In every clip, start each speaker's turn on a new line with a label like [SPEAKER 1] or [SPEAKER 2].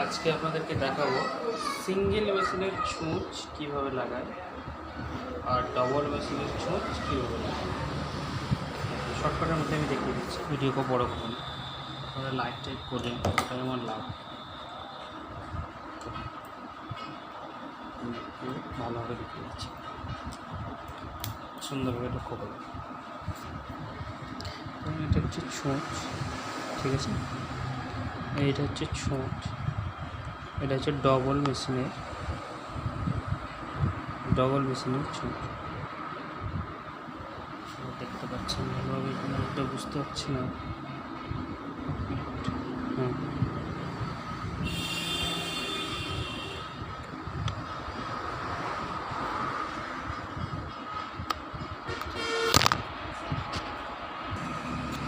[SPEAKER 1] আজকে আপনাদেরকে দেখাবো সিঙ্গেল মেশিনের ছুঁচ কীভাবে লাগায় আর ডবল মেশিনের ছুঁচ কীভাবে লাগায়। শর্টকাটের মধ্যে আমি দেখিয়ে দিচ্ছি, ভিডিওকে বড় করুন, আপনারা লাইক টাইপ করবেন, ওটাই আমার লাভ। ভালোভাবে দেখিয়ে দিচ্ছি, সুন্দরভাবে লক্ষ্য করবেন। এটা হচ্ছে ছুঁচ, ঠিক আছে, এইটা হচ্ছে ছুঁচ, এটা হচ্ছে ডবল মেশিনের ছুঁচ। দেখতে পাচ্ছেন ভালোভাবে, এটা বুঝতে পারছি না।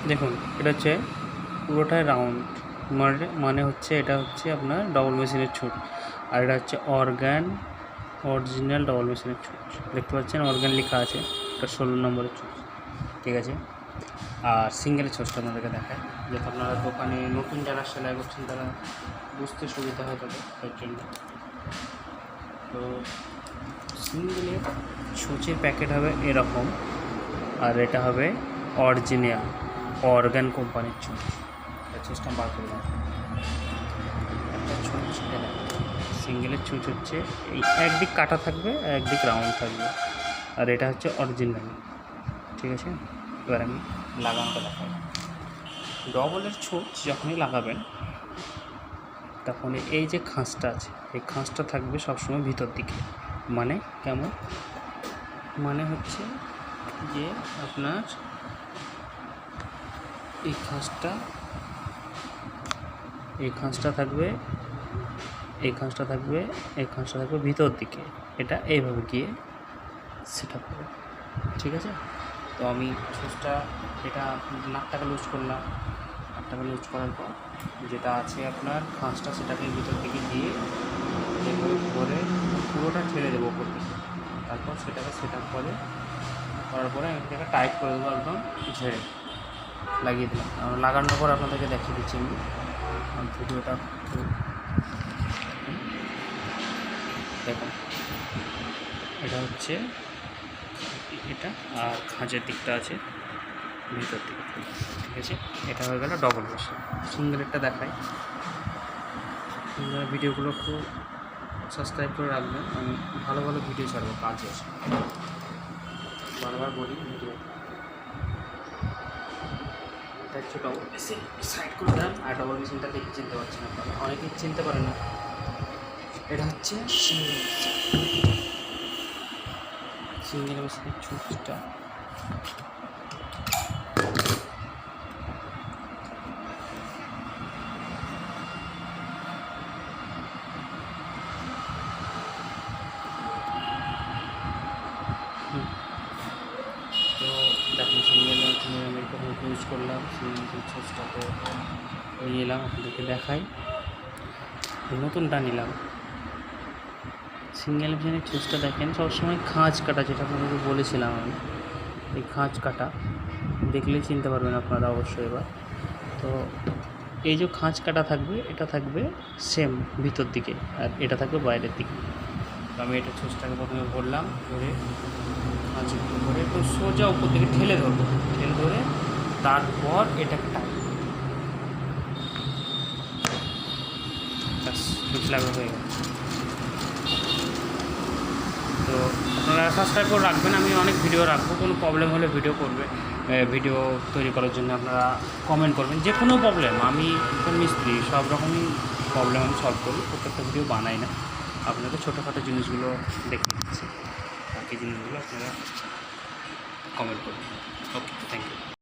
[SPEAKER 1] দেখুন, এটা হচ্ছে পুরোটাই রাউন্ড, মানে হচ্ছে এটা হচ্ছে আপনার ডবল মেশিনের ছুঁচ, আর এটা হচ্ছে অরিজিনাল ডবল মেশিনের ছুঁচ। দেখতে পাচ্ছেন অর্গান লেখা আছে, এটা 16 নম্বরের ছুঁচ, ঠিক আছে। আর সিঙ্গেলের ছুঁচটা আপনাদেরকে দেখায়, যাতে আপনারা দোকানে নতুন যারা সেলাই করছেন তারা বুঝতে সুবিধা হয় তাদের, তার জন্য। তো সিঙ্গেলের ছুঁচের প্যাকেট হবে এরকম, আর এটা হবে অরিজিনাল অর্গান কোম্পানির ছুঁচ। ছুঁচটা বার করে দেন। একটা ছুঁচ সিঙ্গেলের ছুঁচ হচ্ছে এই একদিক কাটা থাকবে, একদিক রাউন্ড থাকবে, আর এটা হচ্ছে অরিজিনাল, ঠিক আছে। এবার আমি লাগানোটা দেখাই। ডবলের ছুঁচ যখনই লাগাবেন তখন এই যে খাঁজটা আছে, এই খাঁজটা থাকবে সবসময় ভিতর দিকে। মানে কেমন? মানে হচ্ছে যে আপনার এই খাঁজটা থাকবে, এই খাঁজটা থাকবে ভিতর দিকে। এটা এইভাবে গিয়ে সেট আপ হবে, ঠিক আছে। তো আমি ছুঁচটা এটা নাকটাকে লুজ করলাম, নাকটাকে লুজ করার পর যেটা আছে আপনার খাঁজটা, সেটাকে ভিতর দিকে দিয়ে এইভাবে করে পুরোটা ঠেলে দেবো উপর দিকে। তারপর সেটাকে সেট আপ করার পরে আমি এটাকে টাইট করে দেবো, একদম ঝেড়ে লাগিয়ে দিলাম। লাগানোর পর আপনাদেরকে দেখিয়ে দিচ্ছি আমি ভিডিওটা। দেখুন, এটা হচ্ছে এটা, আর খাঁজের দিকটা আছে ভিতর দিকে, ঠিক আছে। এটা হয়ে গেল ডবল মেশিন। সিঙ্গেলেরটা দেখাই। ভিডিওগুলো খুব সাবস্ক্রাইব করে রাখবেন, আমি ভালো ভালো ভিডিও ছাড়বো, কাজ আছে। বারবার বলি, ভিডিও এটা হচ্ছে ডবল মেশিন, সাইড করে দিলাম। আর ডবল মেশিনটা দেখে চিনতে পারছেন আপনারা, অনেকেই চিনতে পারেন না। এটা হচ্ছে সিঙ্গেল মেশিনের ছুঁচটা। তো দেখুন, সিঙ্গেল মেশিনের আমি এরকম ইউজ করলাম, সিঙ্গেল ছুঁচটাকে নিয়ে এলাম, আপনাদেরকে দেখাই। নতুনটা নিলাম। সিঙ্গেল মেশিনের ছুঁচটা দেখেন সবসময় খাঁজ কাটা, যেটা আপনাদেরকে বলেছিলাম আমি, এই খাঁজ কাটা দেখলেই চিনতে পারবেন আপনারা অবশ্যই। এবার তো এই যে খাঁজ কাটা থাকবে, এটা থাকবে সেম ভিতর দিকে, আর এটা থাকবে বাইরের দিকে। তো আমি এটা ছুঁচটাকে প্রথমে ভরলাম, ধরে খাঁজ করে একটু সোজা উপর দিকে ঠেলে ধরে তারপর এটাকে টাইট, ছুঁচ লাগা হয়ে গেল। তো আপনারা সাবস্ক্রাইব করে রাখবেন, আমি অনেক ভিডিও রাখবো। কোনো প্রবলেম হলে ভিডিও তৈরি করার জন্য আপনারা কমেন্ট করবেন। যে কোনো প্রবলেম, আমি মিস্ত্রি, সব রকমই প্রবলেম আমি সলভ করি, প্রত্যেকটা ভিডিও বানাই না। আপনাদের ছোটোখাটো জিনিসগুলো দেখে দিচ্ছি, বাকি জিনিসগুলো আপনারা কমেন্ট করবেন। ওকে, থ্যাংক ইউ।